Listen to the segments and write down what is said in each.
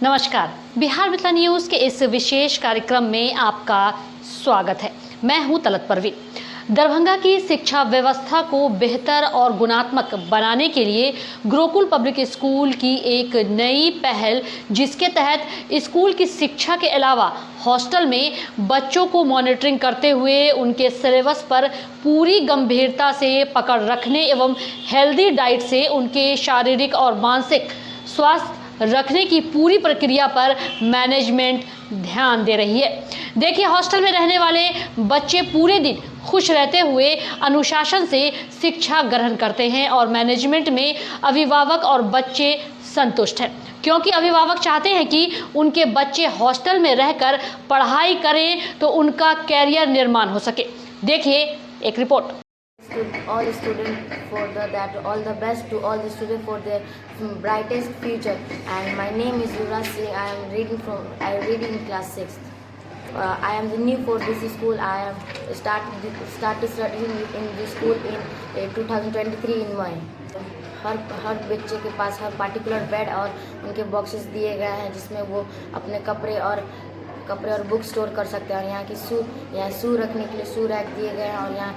नमस्कार, बिहार मिथिला न्यूज़ के इस विशेष कार्यक्रम में आपका स्वागत है। मैं हूं तलत परवीन। दरभंगा की शिक्षा व्यवस्था को बेहतर और गुणात्मक बनाने के लिए गुरुकुल पब्लिक स्कूल की एक नई पहल, जिसके तहत स्कूल की शिक्षा के अलावा हॉस्टल में बच्चों को मॉनिटरिंग करते हुए उनके सिलेबस पर पूरी गंभीरता से पकड़ रखने एवं हेल्दी डाइट से उनके शारीरिक और मानसिक स्वास्थ्य रखने की पूरी प्रक्रिया पर मैनेजमेंट ध्यान दे रही है। देखिए, हॉस्टल में रहने वाले बच्चे पूरे दिन खुश रहते हुए अनुशासन से शिक्षा ग्रहण करते हैं और मैनेजमेंट में अभिभावक और बच्चे संतुष्ट हैं, क्योंकि अभिभावक चाहते हैं कि उनके बच्चे हॉस्टल में रहकर पढ़ाई करें तो उनका कैरियर निर्माण हो सके। देखिए एक report. All the students for that all the best to all the students for their brightest future. And my name is Yuvraj Singh. I am reading in class 6th. I am the new for this school. I am started studying in this school in 2023 in May. हर बच्चे के पास हर particular bed और उनके boxes दिए गए हैं, जिसमें वो अपने कपड़े और बुक स्टोर कर सकते हैं। और यहाँ शू रखने के लिए शू रैक दिए गए हैं। और यहाँ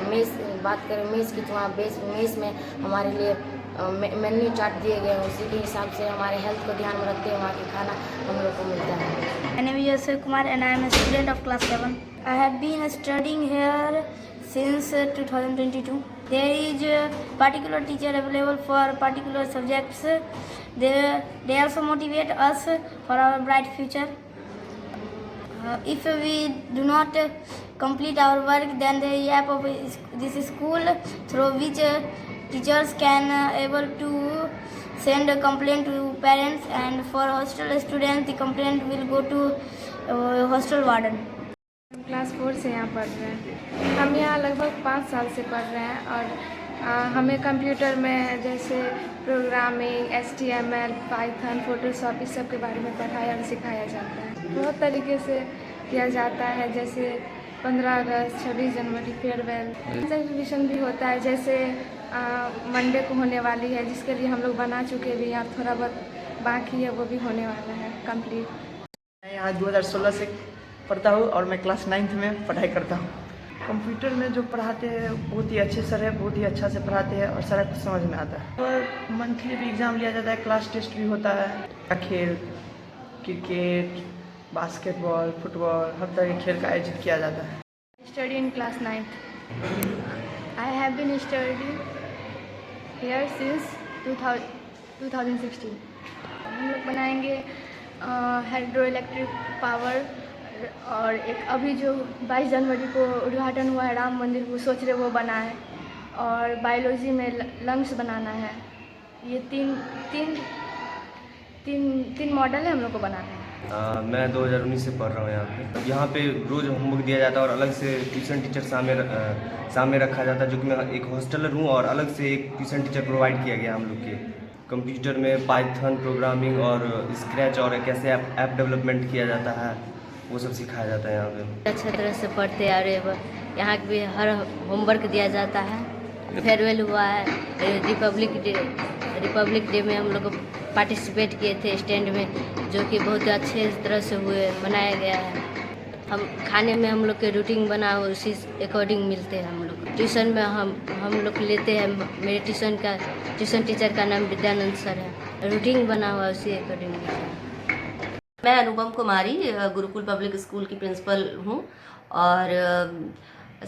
मेस बात करें मेस की, तो वहाँ मेस में हमारे लिए मेन्यू चार्ट दिए गए हैं। उसी के हिसाब से हमारे हेल्थ को ध्यान में रखते हुए वहाँ के खाना हम लोग को मिलता है। My name is Yasir Kumar and I am a student of class 7. I have been studying here since 2022. There is a particular teacher available for particular subjects. They also motivate us for our bright future. If we do not complete our work, then the app of this school, through which teachers can able to send a complaint to parents, and for hostel students the complaint will go to hostel warden. Class 4 से यहाँ पढ़ रहे हैं। हम यहाँ लगभग 5 साल से पढ़ रहे हैं और हमें कंप्यूटर में जैसे प्रोग्रामिंग, HTML, पाइथन, फोटोशॉप इस सब के बारे में पढ़ाया और सिखाया जाता है। बहुत तरीके से किया जाता है, जैसे 15 अगस्त, 26 जनवरी, फेयरवेल एग्जीबिशन भी होता है। जैसे मंडे को होने वाली है, जिसके लिए हम लोग बना चुके भी हैं, थोड़ा बहुत बाकी है, वो भी होने वाला है कंप्लीट। मैं यहाँ 2016 से पढ़ता हूँ और मैं क्लास 9th में पढ़ाई करता हूँ। कंप्यूटर में जो पढ़ाते हैं बहुत ही अच्छे सर है, बहुत ही अच्छा से पढ़ाते हैं और सारा कुछ समझ में आता है। और मंथली भी एग्ज़ाम लिया जाता है, क्लास टेस्ट भी होता है। खेल, क्रिकेट, बास्केटबॉल, फुटबॉल, हर तरह के खेल का आयोजित किया जाता है। Study in class 9th. I have been studying here since 2016. हम लोग बनाएंगे हाइड्रो इलेक्ट्रिक पावर, और एक अभी जो 22 जनवरी को उद्घाटन हुआ है राम मंदिर, वो सोच रहे वो बना है। और बायोलॉजी में लंग्स बनाना है। ये तीन मॉडल है हम लोग को बनाना है। मैं 2019 से पढ़ रहा हूँ यहाँ पे रोज़ होमवर्क दिया जाता है और अलग से ट्यूशन टीचर सामने रखा जाता है, जो कि मैं एक हॉस्टलर हूँ और अलग से एक ट्यूशन टीचर प्रोवाइड किया गया हम लोग के। कंप्यूटर में पाइथन प्रोग्रामिंग और स्क्रैच और कैसे ऐप डेवलपमेंट किया जाता है, वो सब सिखाया जाता है यहाँ पे। अच्छी तरह से पढ़ते हैं और यहाँ भी हर होमवर्क दिया जाता है। फेयरवेल हुआ है, रिपब्लिक डे में हम लोग पार्टिसिपेट किए थे स्टैंड में, जो कि बहुत अच्छे तरह से मनाया गया है। हम खाने में हम लोग के रूटीन बना हुआ उसी अकॉर्डिंग मिलते हैं। हम लोग ट्यूशन में हम लोग लेते हैं। मेरे ट्यूशन टीचर का नाम विद्यानंद सर है। रूटीन बना हुआ उसी अकॉर्डिंग मिलता है। मैं अनुपम कुमारी गुरुकुल पब्लिक स्कूल की प्रिंसिपल हूँ। और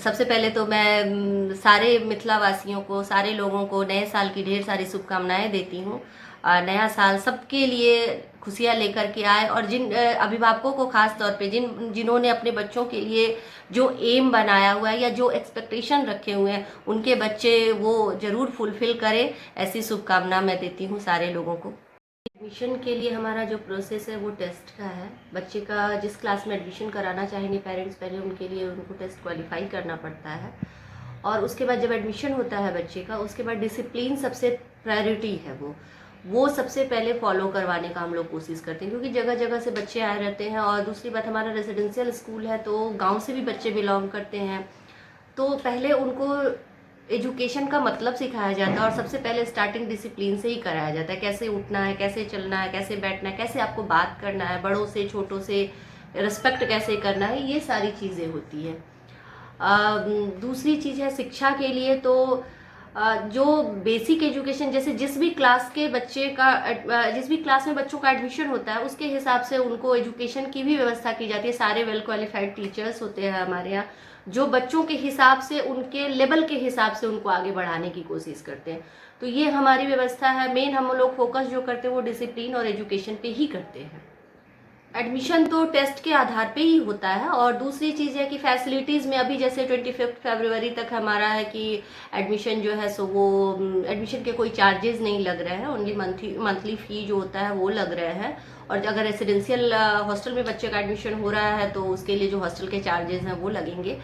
सबसे पहले तो मैं सारे मिथिला वासियों को, सारे लोगों को नए साल की ढेर सारी शुभकामनाएं देती हूँ। नया साल सबके लिए खुशियाँ लेकर के आए, और जिन अभिभावकों को खास तौर पे जिन्होंने अपने बच्चों के लिए जो एम बनाया हुआ है या जो एक्सपेक्टेशन रखे हुए हैं, उनके बच्चे वो ज़रूर फुलफ़िल करें, ऐसी शुभकामना मैं देती हूँ सारे लोगों को। एडमिशन के लिए हमारा जो प्रोसेस है वो टेस्ट का है। बच्चे का जिस क्लास में एडमिशन कराना चाहेंगे पेरेंट्स, पहले उनके लिए उनको टेस्ट क्वालिफाई करना पड़ता है। और उसके बाद जब एडमिशन होता है बच्चे का, उसके बाद डिसिप्लिन सबसे प्रायोरिटी है। वो सबसे पहले फॉलो करवाने का हम लोग कोशिश करते हैं, क्योंकि जगह जगह से बच्चे आए रहते हैं। और दूसरी बात, हमारा रेजिडेंशियल स्कूल है, तो गाँव से भी बच्चे बिलोंग करते हैं। तो पहले उनको एजुकेशन का मतलब सिखाया जाता है और सबसे पहले स्टार्टिंग डिसिप्लिन से ही कराया जाता है। कैसे उठना है, कैसे चलना है, कैसे बैठना है, कैसे आपको बात करना है, बड़ों से छोटों से रिस्पेक्ट कैसे करना है, ये सारी चीज़ें होती हैं। दूसरी चीज़ है शिक्षा के लिए, तो जो बेसिक एजुकेशन जैसे जिस भी क्लास में बच्चों का एडमिशन होता है उसके हिसाब से उनको एजुकेशन की भी व्यवस्था की जाती है। सारे वेल क्वालिफाइड टीचर्स होते हैं हमारे यहाँ जो बच्चों के हिसाब से, उनके लेवल के हिसाब से उनको आगे बढ़ाने की कोशिश करते हैं। तो ये हमारी व्यवस्था है। मेन हम लोग फोकस जो करते हैं वो डिसिप्लिन और एजुकेशन पे ही करते हैं। एडमिशन तो टेस्ट के आधार पे ही होता है। और दूसरी चीज़ है कि फैसिलिटीज़ में अभी जैसे 25 फरवरी तक हमारा है कि एडमिशन जो है सो वो एडमिशन के कोई चार्जेस नहीं लग रहे हैं, ओनली मंथली फ़ी जो होता है वो लग रहे हैं। और अगर रेसिडेंशियल हॉस्टल में बच्चे का एडमिशन हो रहा है तो उसके लिए जो हॉस्टल के चार्जेस हैं वो लगेंगे।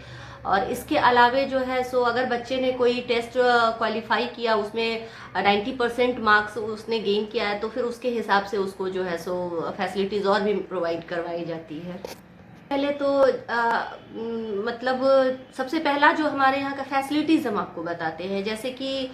और इसके अलावे जो है सो अगर बच्चे ने कोई टेस्ट क्वालिफाई किया, उसमें 90% मार्क्स उसने गेन किया है, तो फिर उसके हिसाब से उसको जो है सो फैसिलिटीज़ और भी प्रोवाइड करवाई जाती है। पहले तो मतलब सबसे पहला जो हमारे यहाँ का फैसिलिटीज़ हम आपको बताते हैं। जैसे कि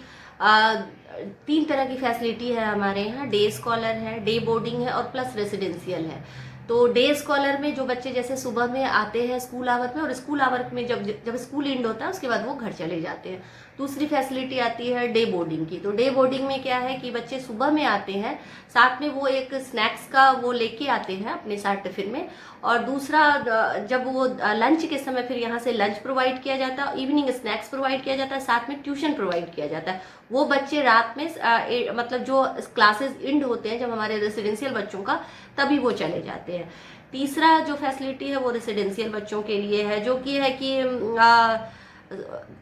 3 तरह की फैसिलिटी है हमारे यहाँ। डे स्कॉलर है, डे बोर्डिंग है और प्लस रेसिडेंशियल है। तो डे स्कॉलर में जो बच्चे जैसे सुबह में आते हैं स्कूल आवर में, और स्कूल आवर में जब स्कूल एंड होता है उसके बाद वो घर चले जाते हैं। दूसरी फैसिलिटी आती है डे बोर्डिंग की। तो डे बोर्डिंग में क्या है कि बच्चे सुबह में आते हैं, साथ में वो एक स्नैक्स का वो लेके आते हैं अपने साथ टिफिन में। और दूसरा जब वो लंच के समय फिर यहाँ से लंच प्रोवाइड किया जाता है, इवनिंग स्नैक्स प्रोवाइड किया जाता है, साथ में ट्यूशन प्रोवाइड किया जाता है। वो बच्चे रात में मतलब जो क्लासेस एंड होते हैं जब हमारे रेसिडेंशियल बच्चों का, तभी वो चले जाते हैं। तीसरा जो फैसिलिटी है वो रेसिडेंशियल बच्चों के लिए है, जो कि है कि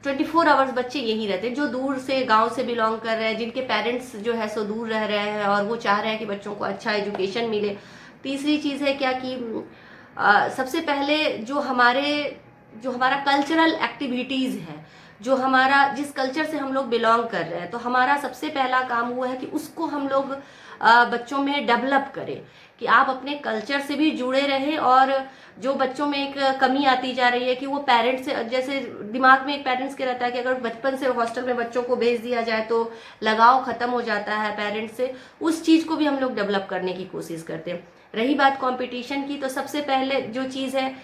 24 आवर्स बच्चे यहीं रहते हैं जो दूर से गांव से बिलोंग कर रहे हैं, जिनके पेरेंट्स जो है सो दूर रह रहे हैं और वो चाह रहे हैं कि बच्चों को अच्छा एजुकेशन मिले। तीसरी चीज़ है क्या कि सबसे पहले जो हमारा कल्चरल एक्टिविटीज़ है, जो हमारा जिस कल्चर से हम लोग बिलोंग कर रहे हैं, तो हमारा सबसे पहला काम हुआ है कि उसको हम लोग बच्चों में डेवलप करें कि आप अपने कल्चर से भी जुड़े रहें। और जो बच्चों में एक कमी आती जा रही है कि वो पेरेंट्स से, जैसे दिमाग में एक पेरेंट्स के रहता है कि अगर बचपन से हॉस्टल में बच्चों को भेज दिया जाए तो लगाव ख़त्म हो जाता है पेरेंट्स से, उस चीज़ को भी हम लोग डेवलप करने की कोशिश करते हैं। रही बात कंपटीशन की, तो सबसे पहले जो चीज़ है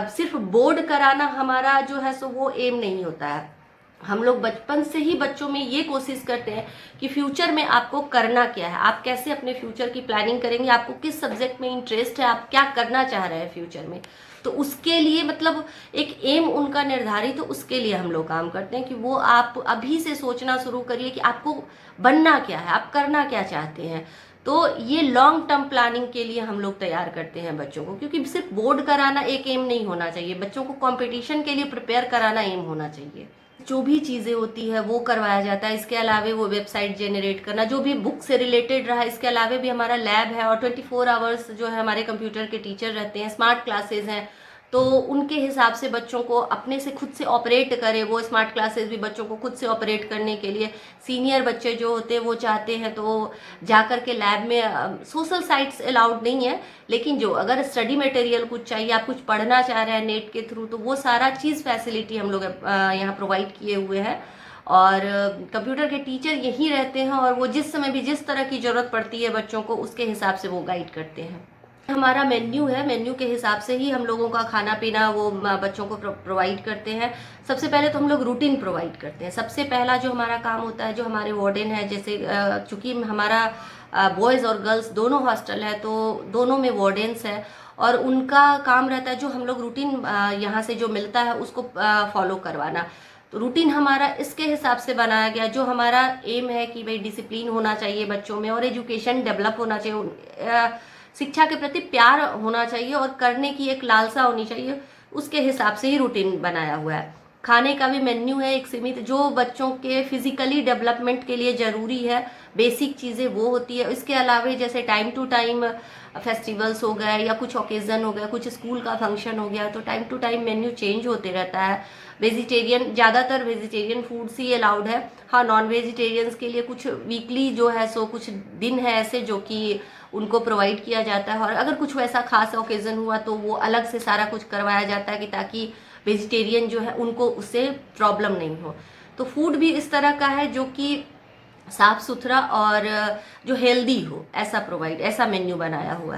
सिर्फ बोर्ड कराना हमारा जो है सो वो एम नहीं होता है। हम लोग बचपन से ही बच्चों में ये कोशिश करते हैं कि फ्यूचर में आपको करना क्या है, आप कैसे अपने फ्यूचर की प्लानिंग करेंगे, आपको किस सब्जेक्ट में इंटरेस्ट है, आप क्या करना चाह रहे हैं फ्यूचर में। तो उसके लिए मतलब एक एम उनका निर्धारित, तो उसके लिए हम लोग काम करते हैं कि वो आप अभी से सोचना शुरू करिए कि आपको बनना क्या है, आप करना क्या चाहते हैं। तो ये लॉन्ग टर्म प्लानिंग के लिए हम लोग तैयार करते हैं बच्चों को, क्योंकि सिर्फ बोर्ड कराना एक एम नहीं होना चाहिए, बच्चों को कंपटीशन के लिए प्रिपेयर कराना एम होना चाहिए। जो भी चीज़ें होती है वो करवाया जाता है। इसके अलावा वो वेबसाइट जनरेट करना, जो भी बुक से रिलेटेड रहा, इसके अलावा भी हमारा लैब है और 24 आवर्स जो है हमारे कंप्यूटर के टीचर रहते हैं। स्मार्ट क्लासेस हैं, तो उनके हिसाब से बच्चों को अपने से खुद से ऑपरेट करें। वो स्मार्ट क्लासेस भी बच्चों को खुद से ऑपरेट करने के लिए, सीनियर बच्चे जो होते हैं वो चाहते हैं तो वो जा कर के लैब में, सोशल साइट्स अलाउड नहीं है, लेकिन जो अगर स्टडी मटेरियल कुछ चाहिए, आप कुछ पढ़ना चाह रहे हैं नेट के थ्रू, तो वो सारा चीज़ फैसिलिटी हम लोग यहाँ प्रोवाइड किए हुए हैं। और कंप्यूटर के टीचर यहीं रहते हैं और वो जिस समय भी जिस तरह की ज़रूरत पड़ती है बच्चों को, उसके हिसाब से वो गाइड करते हैं। हमारा मेन्यू है, मेन्यू के हिसाब से ही हम लोगों का खाना पीना वो बच्चों को प्रोवाइड करते हैं। सबसे पहले तो हम लोग रूटीन प्रोवाइड करते हैं। सबसे पहला जो हमारा काम होता है, जो हमारे वार्डन है, जैसे चूँकि हमारा बॉयज़ और गर्ल्स दोनों हॉस्टल है, तो दोनों में वार्डन्स है और उनका काम रहता है जो हम लोग रूटीन यहाँ से जो मिलता है उसको फॉलो करवाना। तो रूटीन हमारा इसके हिसाब से बनाया गया, जो हमारा एम है कि भाई डिसिप्लिन होना चाहिए बच्चों में और एजुकेशन डेवलप होना चाहिए, शिक्षा के प्रति प्यार होना चाहिए और करने की एक लालसा होनी चाहिए, उसके हिसाब से ही रूटीन बनाया हुआ है। खाने का भी मेन्यू है एक सीमित, जो बच्चों के फिजिकली डेवलपमेंट के लिए ज़रूरी है, बेसिक चीज़ें वो होती है। इसके अलावा जैसे टाइम टू टाइम फेस्टिवल्स हो गए या कुछ ओकेज़न हो गया, कुछ स्कूल का फंक्शन हो गया, तो time to time menu change होते रहता है। वेजिटेरियन, ज़्यादातर वेजिटेरियन फूड्स ही अलाउड है। हाँ, नॉन वेजिटेरियंस के लिए कुछ वीकली जो है सो कुछ दिन है ऐसे जो कि उनको प्रोवाइड किया जाता है, और अगर कुछ वैसा खास ओकेज़न हुआ तो वो अलग से सारा कुछ करवाया जाता है कि ताकि वेजिटेरियन जो है उनको उससे प्रॉब्लम नहीं हो। तो फूड भी इस तरह का है जो कि साफ सुथरा और जो हेल्दी हो, ऐसा मेन्यू बनाया हुआ है।